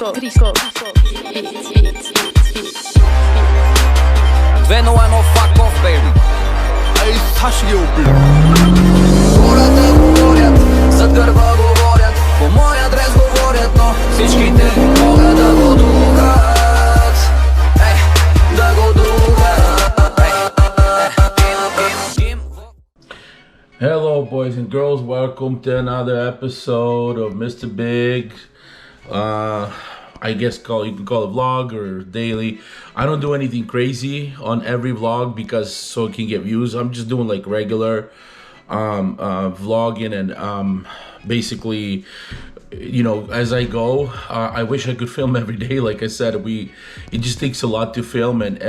2-0, fuck off, baby. Ej, Staś nie upił. Гората говорят, зад гърба говорят, по мой адрес говорят, но всичките могат да го духат. Да го духат. Hello, boys and girls. Welcome to another episode of Mr. Big. I guess you can call it vlog or daily. I don't do anything crazy on every vlog because so it can get views. I'm just doing like regular vlogging and basically, you know, as I go. I wish I could film every day. Like I said, it just takes a lot to film, and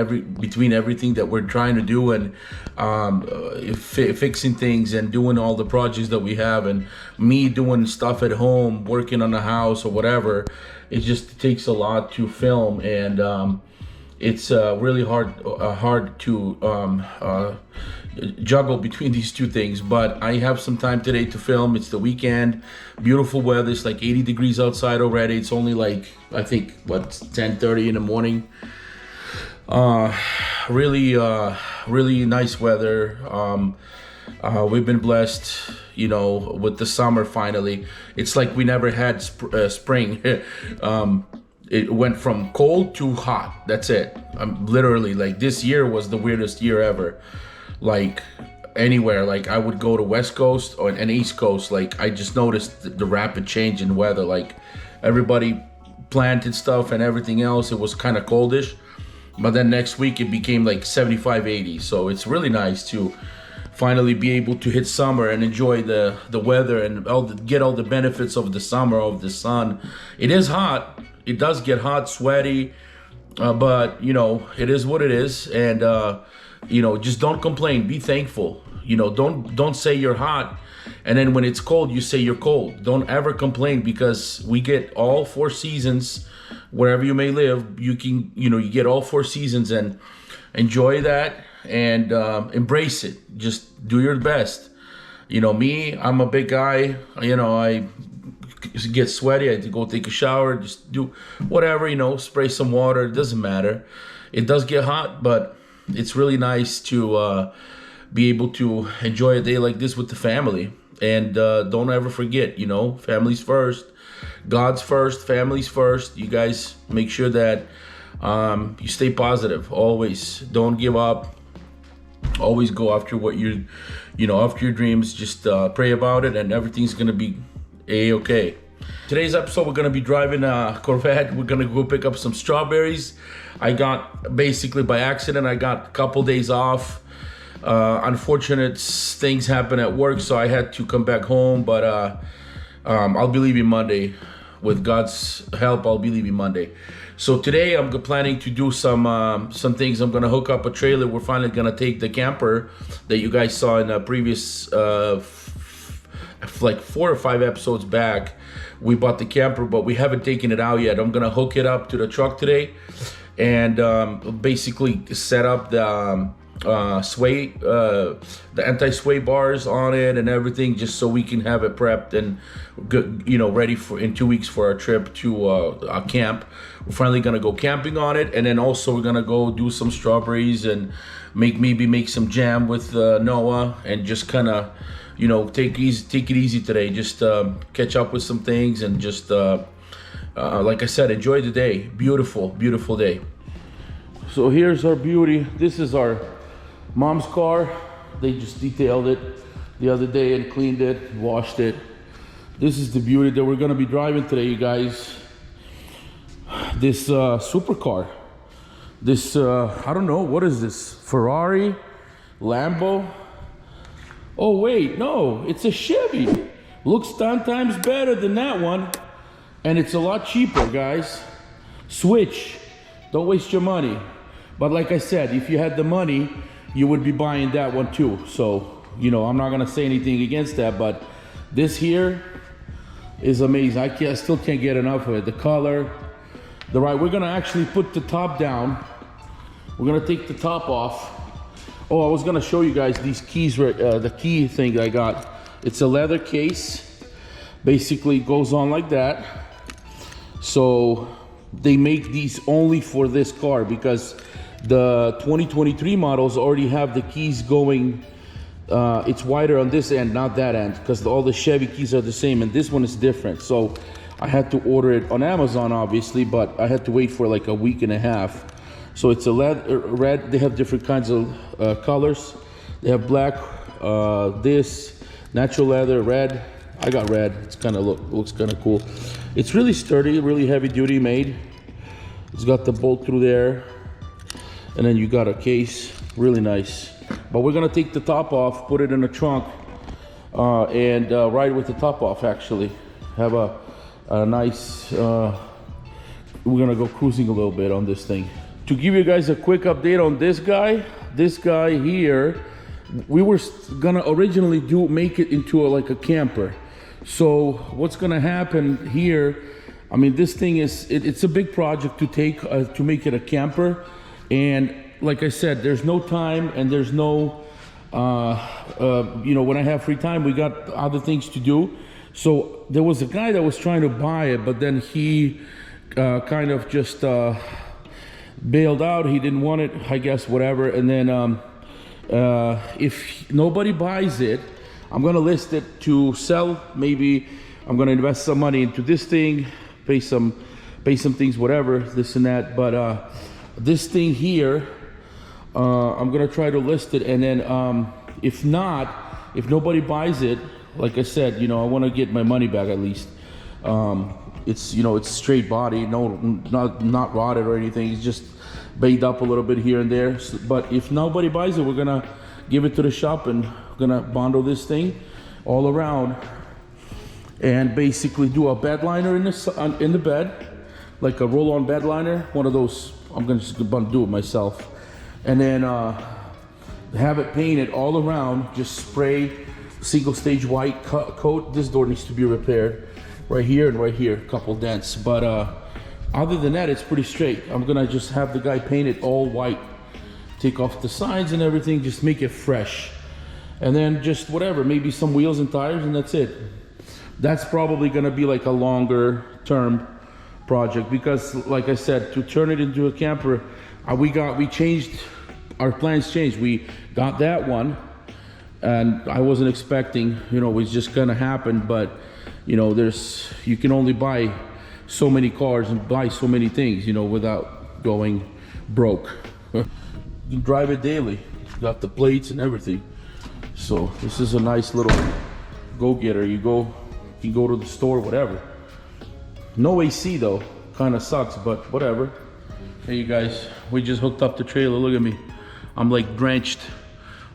between everything that we're trying to do and fixing things and doing all the projects that we have, and me doing stuff at home, working on the house or whatever, it just takes a lot to film, and it's really hard to juggle between these two things. But I have some time today to film. It's the weekend, beautiful weather. It's like 80 degrees outside already. It's only like, I think, what, 10:30 in the morning. Really nice weather. We've been blessed, you know, with the summer finally. It's like we never had spring. It went from cold to hot. That's it. Literally, like, this year was the weirdest year ever. Like, anywhere, like I would go to West Coast or an East Coast, like I just noticed the rapid change in weather. Like, everybody planted stuff and everything else. It was kind of coldish, but then next week it became like 75, 80. So it's really nice to finally be able to hit summer and enjoy the weather and get all the benefits of the summer, of the sun. It is hot. It does get hot, sweaty, but you know, it is what it is. And you know, just don't complain. Be thankful. You know, don't say you're hot, and then when it's cold, you say you're cold. Don't ever complain, because we get all 4 seasons wherever you may live. You get all 4 seasons, and enjoy that and embrace it. Just do your best. You know, me, I'm a big guy. You know, I get sweaty. I have to go take a shower. Just do whatever. You know, spray some water. It doesn't matter. It does get hot, but it's really nice to be able to enjoy a day like this with the family. And don't ever forget, you know, family's first, God's first, family's first. You guys make sure that you stay positive. Always don't give up. Always go after what after your dreams. Just pray about it, and everything's gonna be a-okay. Today's episode, we're gonna be driving a Corvette. We're gonna go pick up some strawberries. I got, basically by accident, I got a couple days off. Unfortunate things happen at work, so I had to come back home, but I'll be leaving Monday. With God's help, I'll be leaving Monday. So today I'm planning to do some things. I'm gonna hook up a trailer. We're finally gonna take the camper that you guys saw in the previous like 4 or 5 episodes back. We bought the camper, but we haven't taken it out yet. I'm gonna hook it up to the truck today, and basically set up the the anti-sway bars on it and everything, just so we can have it prepped and good, you know, ready for in 2 weeks for our trip to a camp. We're finally gonna go camping on it, and then also we're gonna go do some strawberries and maybe make some jam with Noah, and just kind of, you know, take it easy today. Just catch up with some things, and just like I said, enjoy the day. Beautiful day. So here's our beauty. This is our mom's car. They just detailed it the other day and cleaned it, washed it. This is the beauty that we're gonna be driving today, you guys. This supercar. This I don't know, what is this? Ferrari? Lambo? Oh wait, no, it's a Chevy. Looks 10 times better than that one, and it's a lot cheaper, guys. Switch. Don't waste your money. But like I said, if you had the money, you would be buying that one too. So, you know, I'm not gonna say anything against that, but this here is amazing. I still can't get enough of it. The color, we're gonna actually put the top down. We're gonna take the top off. Oh, I was gonna show you guys these keys, the key thing I got. It's a leather case. Basically, it goes on like that. So they make these only for this car because the 2023 models already have the keys going. It's wider on this end, not that end, because all the Chevy keys are the same, and this one is different. So I had to order it on Amazon, obviously, but I had to wait for like a week and a half. So it's a red. They have different kinds of colors. They have black, this, natural leather, red. I got red. It's kind of looks kind of cool. It's really sturdy, really heavy duty made. It's got the bolt through there, and then you got a case. Really nice. But we're gonna take the top off, put it in the trunk, and ride with the top off. Actually, have a nice. We're gonna go cruising a little bit on this thing. To give you guys a quick update on this guy here, we were gonna originally make it into like a camper. So what's gonna happen here? I mean, this thing it's a big project to take to make it a camper, and like I said, there's no time and there's no, you know, when I have free time, we got other things to do. So there was a guy that was trying to buy it, but then he kind of just bailed out. He didn't want it, I guess, whatever. And then if nobody buys it, I'm gonna list it to sell. Maybe I'm gonna invest some money into this thing, pay some things, whatever, this and that. But this thing here, I'm gonna try to list it, and then if nobody buys it, like I said, you know, I want to get my money back at least. It's, you know, it's straight body, not rotted or anything. It's just banged up a little bit here and there. But if nobody buys it, we're gonna give it to the shop and we're gonna bundle this thing all around and basically do a bed liner in the bed, like a roll-on bed liner, one of those. I'm just gonna do it myself. And then have it painted all around, just spray single stage white coat. This door needs to be repaired right here and right here, a couple dents. But other than that, it's pretty straight. I'm gonna just have the guy paint it all white, take off the sides and everything, just make it fresh. And then just whatever, maybe some wheels and tires, and that's it. That's probably gonna be like a longer term project because, like I said, to turn it into a camper, we changed, our plans changed. We got that one, and I wasn't expecting, you know, it's just gonna happen. But you know, you can only buy so many cars and buy so many things, you know, without going broke. You can drive it daily. Got the plates and everything. So this is a nice little go-getter. You can go to the store, whatever. No AC though, kind of sucks, but whatever. Hey you guys, we just hooked up the trailer. Look at me, I'm like drenched.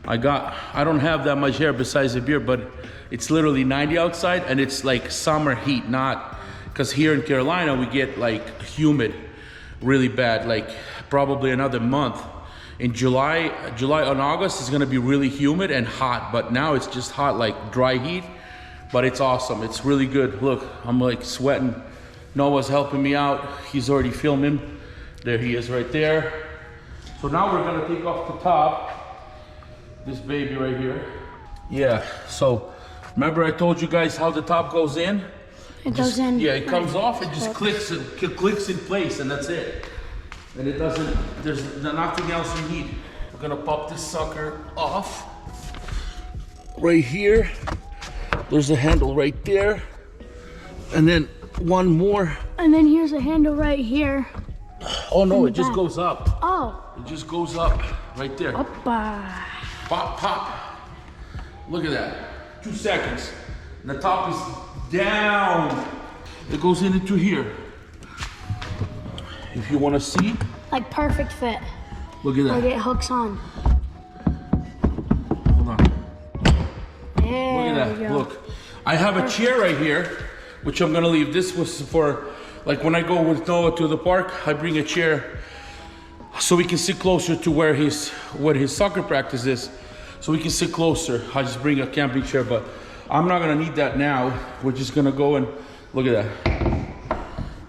I don't have that much hair besides the beard, but it's literally 90 outside and it's like summer heat, not because here in Carolina we get like humid really bad, like probably another month. In July and August is gonna be really humid and hot, but now it's just hot, like dry heat, but it's awesome. It's really good. Look, I'm like sweating. Noah's helping me out. He's already filming. There he is right there. So now we're gonna take off the top, this baby right here. Yeah, so remember I told you guys how the top goes in? It goes in. Yeah, it comes off, it just clicks in place, and that's it. And it doesn't, there's nothing else you need. We're gonna pop this sucker off. Right here, there's a handle right there. And then one more. And then here's a handle right here. Oh no, it just goes up. Oh. It just goes up right there. Oppa. Pop, pop. Look at that. 2 seconds. And the top is down. It goes into here. If you want to see. Like perfect fit. Look at that. Like it hooks on. Hold on. There Look at that. Look. I have a chair right here, which I'm going to leave. This was for, like when I go with Noah to the park, I bring a chair so we can sit closer to where his soccer practice is. So we can sit closer. I just bring a camping chair, but I'm not gonna need that now. We're just gonna go and look at that.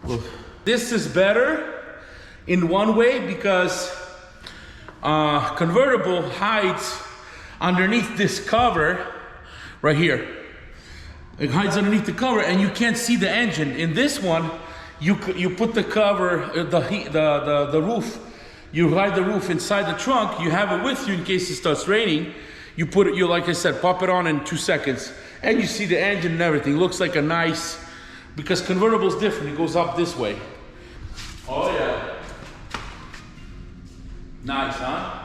Look. This is better in one way because convertible hides underneath this cover right here. It hides underneath the cover and you can't see the engine. In this one, you put the cover, the roof. You hide the roof inside the trunk. You have it with you in case it starts raining. You put it, like I said, pop it on in 2 seconds, and you see the engine and everything. Looks like a nice, because convertible is different. It goes up this way. Oh yeah. Nice, huh?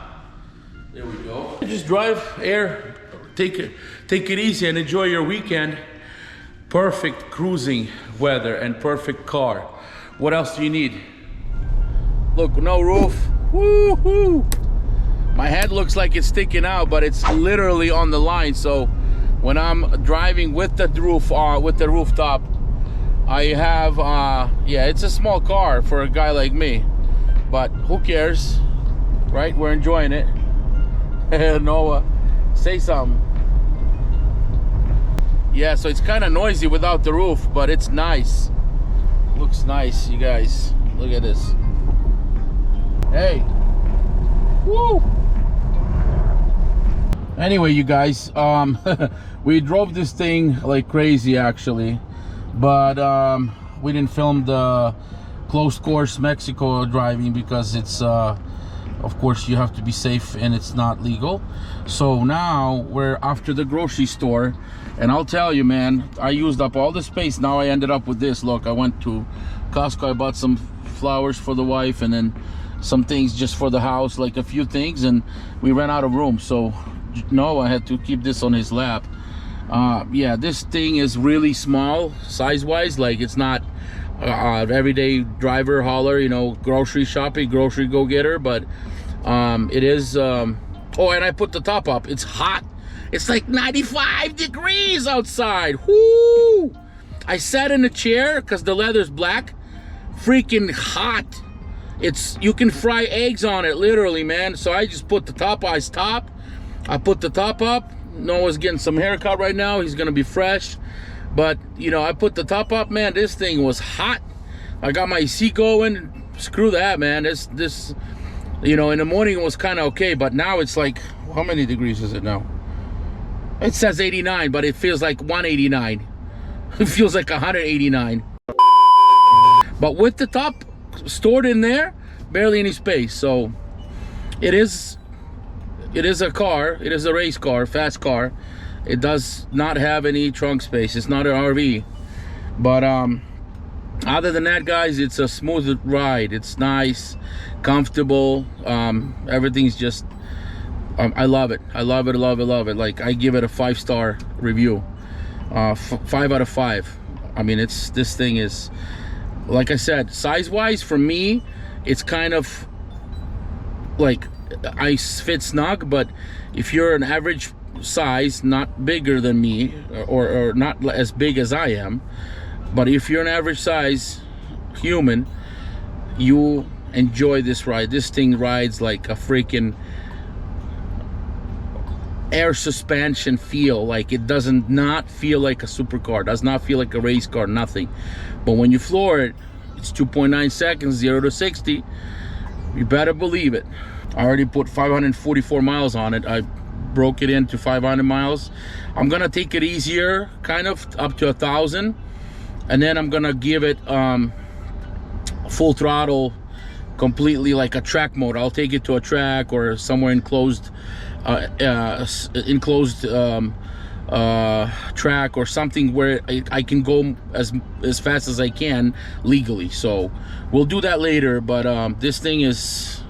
There we go. Just drive, air, take it easy and enjoy your weekend. Perfect cruising weather and perfect car. What else do you need? Look, no roof. Woo-hoo! My head looks like it's sticking out, but it's literally on the line. So when I'm driving with the roof, with the rooftop, I have, yeah, it's a small car for a guy like me, but who cares, right? We're enjoying it. Noah, say something. Yeah, so it's kind of noisy without the roof, but it's nice. Looks nice, you guys. Look at this. Hey. Woo! Anyway, you guys, we drove this thing like crazy actually, but we didn't film the closed course Mexico driving because it's of course you have to be safe and it's not legal. So now we're after the grocery store, and I'll tell you, man, I used up all the space. Now I ended up with this. Look, I went to Costco, I bought some flowers for the wife and then some things just for the house, like a few things, and we ran out of room. So Noah had to keep this on his lap. Yeah, this thing is really small size wise. Like, it's not everyday driver hauler, you know, grocery shopping, grocery go-getter, but it is oh, and I put the top up. It's hot. It's like 95 degrees outside. Whoo! I sat in a chair because the leather's black. Freaking hot. It's, you can fry eggs on it, literally, man. So I just put the top top. I put the top up. Noah's getting some haircut right now. He's gonna be fresh. But, you know, I put the top up, man. This thing was hot. I got my AC going. Screw that, man. This, you know, in the morning it was kind of okay, but now it's like, how many degrees is it now? It says 89, but it feels like 189. It feels like 189. But with the top stored in there, barely any space. So it is a car. It is a race car, fast car. It does not have any trunk space. It's not an RV. But other than that, guys, it's a smooth ride. It's nice, comfortable. Everything's just I love it. I love it. Like, I give it a 5-star review. 5 out of 5. I mean, this thing is, like I said, size-wise, for me, it's kind of like I fit snug. But if you're an average size, not bigger than me, or not as big as I am, but if you're an average size human, you enjoy this ride. This thing rides like a freaking air suspension feel. Like, it doesn't not feel like a supercar, does not feel like a race car, nothing. But when you floor it, it's 2.9 seconds, 0 to 60. You better believe it. I already put 544 miles on it. I broke it into 500 miles. I'm gonna take it easier, kind of up to 1,000, and then I'm gonna give it full throttle, completely like a track mode. I'll take it to a track or somewhere enclosed track or something where I can go as fast as I can legally. So we'll do that later. But this thing is,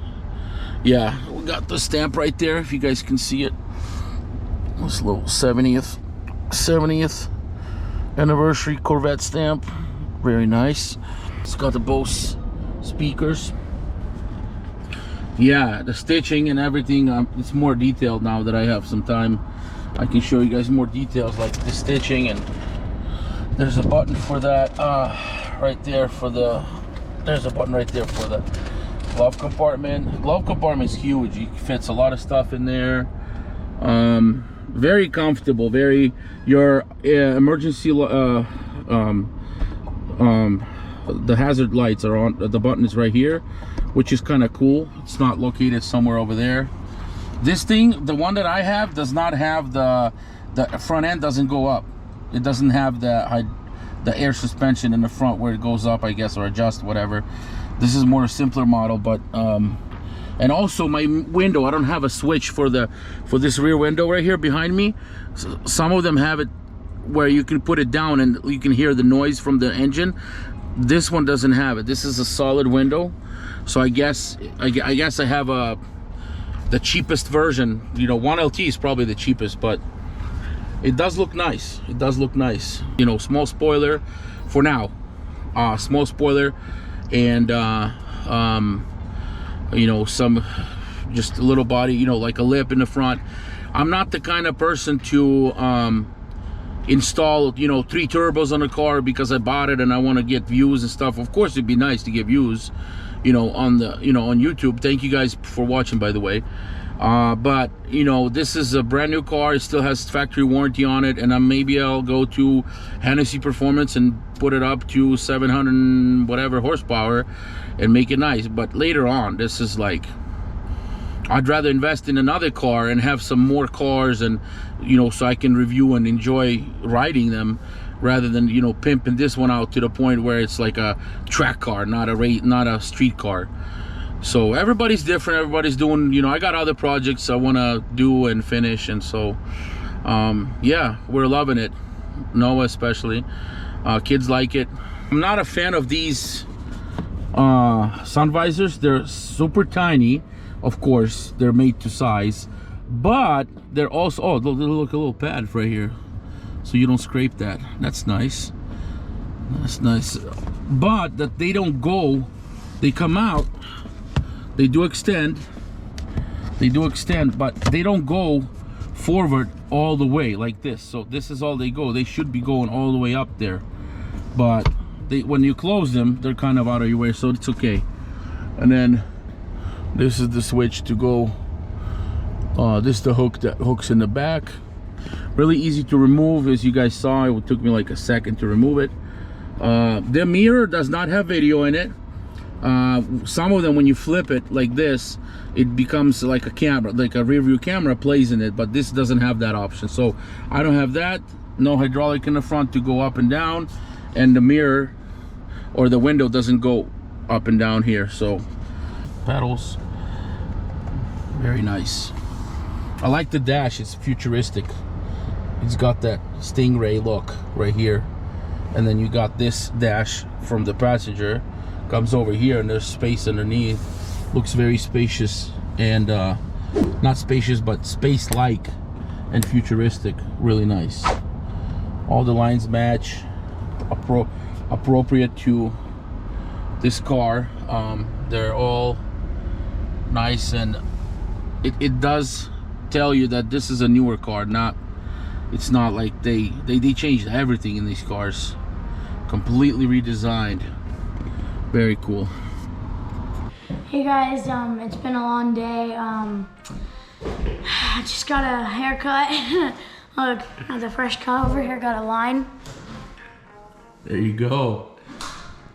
yeah, we got the stamp right there if you guys can see it. This little 70th anniversary Corvette stamp. Very nice. It's got the Bose speakers. Yeah, the stitching and everything, it's more detailed now that I have some time. I can show you guys more details, like the stitching, and there's a button for that right there for the, there's a button right there for the glove compartment. Glove compartment is huge. It fits a lot of stuff in there. Very comfortable, very, your emergency the hazard lights are on, the button is right here, which is kind of cool. It's not located somewhere over there. This thing, the one that I have, does not have the front end doesn't go up. It doesn't have the the air suspension in the front where it goes up, I guess, or adjust, whatever. This is more a simpler model, but and also my window, I don't have a switch for this rear window right here behind me. So some of them have it where you can put it down and you can hear the noise from the engine. This one doesn't have it. This is a solid window, so I guess I have the cheapest version. You know, 1LT is probably the cheapest, but it does look nice. It does look nice. You know, small spoiler for now. Small spoiler, and you know, some just a little body. You know, like a lip in the front. I'm not the kind of person to install, you know, 3 turbos on a car because I bought it and I want to get views and stuff. Of course, it'd be nice to get views, you know, on the, you know, on YouTube. Thank you guys for watching, by the way. But you know, this is a brand new car. It still has factory warranty on it, and maybe I'll go to Hennessy Performance and put it up to 700 and whatever horsepower and make it nice. But later on, this is like, I'd rather invest in another car and have some more cars, and you know, so I can review and enjoy riding them, rather than, you know, pimping this one out to the point where it's like a track car, not a street car. So everybody's different. Everybody's doing, you know, I got other projects I want to do and finish, and so yeah, we're loving it. Noah especially. Kids like it. I'm not a fan of these sun visors. They're super tiny. Of course, they're made to size, but they're also, oh, look, a little pad right here, so you don't scrape that. That's nice. That's nice. But that they don't go, they come out, they do extend, but they don't go forward all the way like this. So this is all they go. They should be going all the way up there, but when you close them, they're kind of out of your way, so it's okay. And then this is the switch to go. This is the hook that hooks in the back. Really easy to remove. As you guys saw, it took me like a second to remove it. The mirror does not have video in it. Some of them, when you flip it like this, it becomes like a camera, like a rear view camera plays in it, but this doesn't have that option. So I don't have that. No hydraulic in the front to go up and down, and the mirror or the window doesn't go up and down here. So pedals, very nice. I like the dash. It's futuristic. It's got that Stingray look right here, and then you got this dash from the passenger, comes over here, and there's space underneath. Looks very spacious, and not spacious, but space-like and futuristic. Really nice. All the lines match, appropriate to this car. They're all nice, and it does tell you that this is a newer car. It's not like they changed everything in these cars, completely redesigned. Very cool. Hey guys, it's been a long day. I just got a haircut. Look, I have a fresh cut over here, got a line. There you go.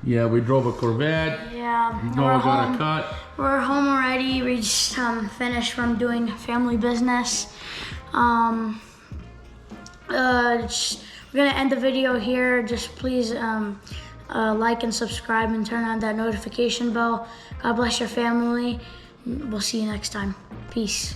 Yeah, we drove a Corvette. Yeah, Noah got a cut. We're home already. We just finished from doing family business. We're gonna end the video here. Just please like and subscribe and turn on that notification bell. God bless your family. We'll see you next time. Peace.